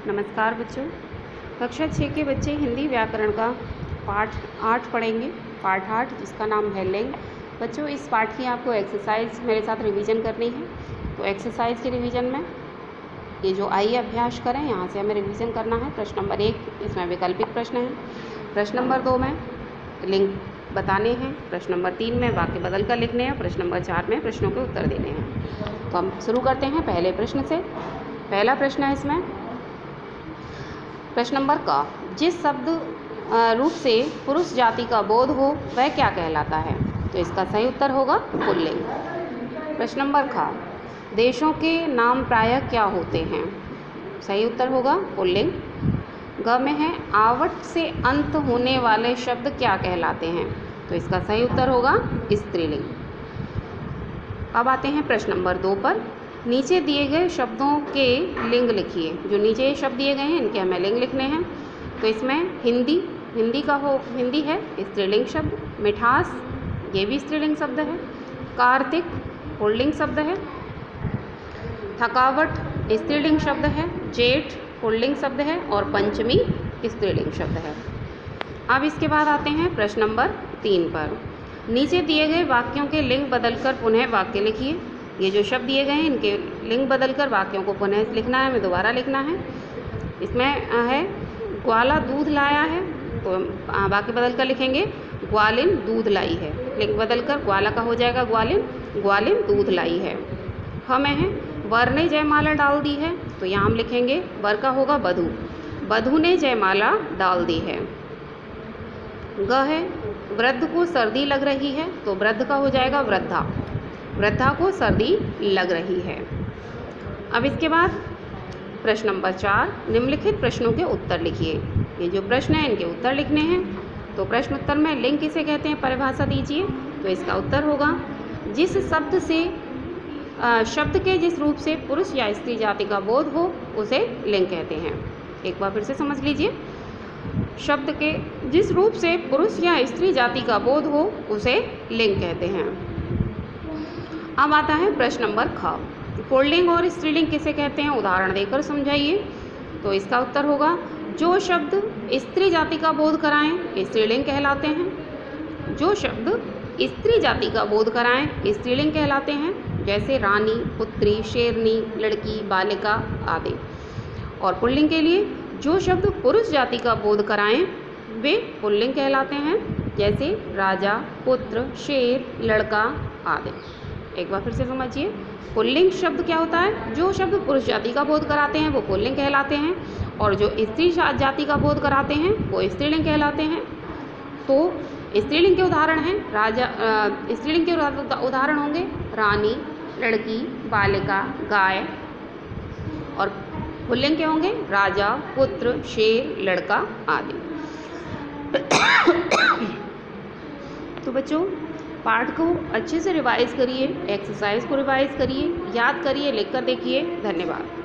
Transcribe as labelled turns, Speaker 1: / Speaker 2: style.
Speaker 1: नमस्कार बच्चों। कक्षा 6 के बच्चे हिंदी व्याकरण का पाठ 8 पढ़ेंगे। पाठ 8 जिसका नाम है लिंग। बच्चों इस पाठ की आपको एक्सरसाइज मेरे साथ रिवीजन करनी है। तो एक्सरसाइज के रिवीजन में ये जो आइए अभ्यास करें, यहाँ से हमें रिवीजन करना है। प्रश्न नंबर 1 इसमें वैकल्पिक प्रश्न है। प्रश्न नंबर 2 में लिंग बताने हैं। प्रश्न नंबर 3 में वाक्य बदल कर लिखने हैं। प्रश्न नंबर 4 में प्रश्नों के उत्तर देने हैं। तो हम शुरू करते हैं पहले प्रश्न से। पहला प्रश्न है इसमें प्रश्न नंबर का, जिस शब्द रूप से पुरुष जाति का बोध हो वह क्या कहलाता है? तो इसका सही उत्तर होगा पुल्लिंग। प्रश्न नंबर का, देशों के नाम प्रायः क्या होते हैं? सही उत्तर होगा पुल्लिंग। ग में है, आवट से अंत होने वाले शब्द क्या कहलाते हैं? तो इसका सही उत्तर होगा स्त्रीलिंग। अब आते हैं प्रश्न नंबर 2 पर। नीचे दिए गए शब्दों के लिंग लिखिए। जो नीचे ये शब्द दिए गए हैं इनके हमें लिंग लिखने हैं। तो इसमें हिंदी है स्त्रीलिंग शब्द। मिठास ये भी स्त्रीलिंग शब्द है। कार्तिक पुल्लिंग शब्द है। थकावट स्त्रीलिंग शब्द है। जेठ पुल्लिंग शब्द है और पंचमी स्त्रीलिंग शब्द है। अब इसके बाद आते हैं प्रश्न नंबर 3 पर। नीचे दिए गए वाक्यों के लिंग बदलकर पुनः वाक्य लिखिए। ये जो शब्द दिए गए हैं इनके लिंग बदलकर वाक्यों को पुनः लिखना है, हमें दोबारा लिखना है। इसमें है ग्वाला दूध लाया है, तो वाक्य बदल कर लिखेंगे ग्वालिन दूध लाई है। लिंग बदलकर ग्वाला का हो जाएगा ग्वालिन, ग्वालिन दूध लाई है। हमें है वर ने जयमाला डाल दी है, तो यहाँ हम लिखेंगे वर का होगा बधू, बधू ने जयमाला डाल दी है। ग है वृद्ध को सर्दी लग रही है, तो वृद्ध का हो जाएगा वृद्धा, वृद्धा को सर्दी लग रही है। अब इसके बाद प्रश्न नंबर 4, निम्नलिखित प्रश्नों के उत्तर लिखिए। ये जो प्रश्न हैं इनके उत्तर लिखने हैं। तो प्रश्न उत्तर में लिंग किसे कहते हैं परिभाषा दीजिए। तो इसका उत्तर होगा जिस शब्द से शब्द के जिस रूप से पुरुष या स्त्री जाति का बोध हो उसे लिंग कहते हैं। एक बार फिर से समझ लीजिए, शब्द के जिस रूप से पुरुष या स्त्री जाति का बोध हो उसे लिंग कहते हैं। अब आता है प्रश्न नंबर ख, पुल्लिंग और स्त्रीलिंग किसे कहते हैं उदाहरण देकर समझाइए। तो इसका उत्तर होगा जो शब्द स्त्री जाति का बोध कराएं स्त्रीलिंग कहलाते हैं। जो शब्द स्त्री जाति का बोध कराएं स्त्रीलिंग कहलाते हैं, जैसे रानी, पुत्री, शेरनी, लड़की, बालिका आदि। और पुल्लिंग के लिए जो शब्द पुरुष जाति का बोध कराएं वे पुल्लिंग कहलाते हैं, जैसे राजा, पुत्र, शेर, लड़का आदि। एक बार फिर से समझिए, पुल्लिंग शब्द क्या होता है? जो शब्द पुरुष जाति का बोध कराते हैं वो पुल्लिंग कहलाते हैं, और जो स्त्री जाति का बोध कराते हैं वो स्त्रीलिंग कहलाते हैं। तो स्त्रीलिंग के उदाहरण हैं स्त्रीलिंग के उदाहरण होंगे रानी, लड़की, बालिका, गाय। और पुल्लिंग के होंगे राजा, पुत्र, शेर, लड़का आदि। तो बच्चों पाठ को अच्छे से रिवाइज करिए, एक्सरसाइज को रिवाइज करिए, याद करिए, लिख कर देखिए। धन्यवाद।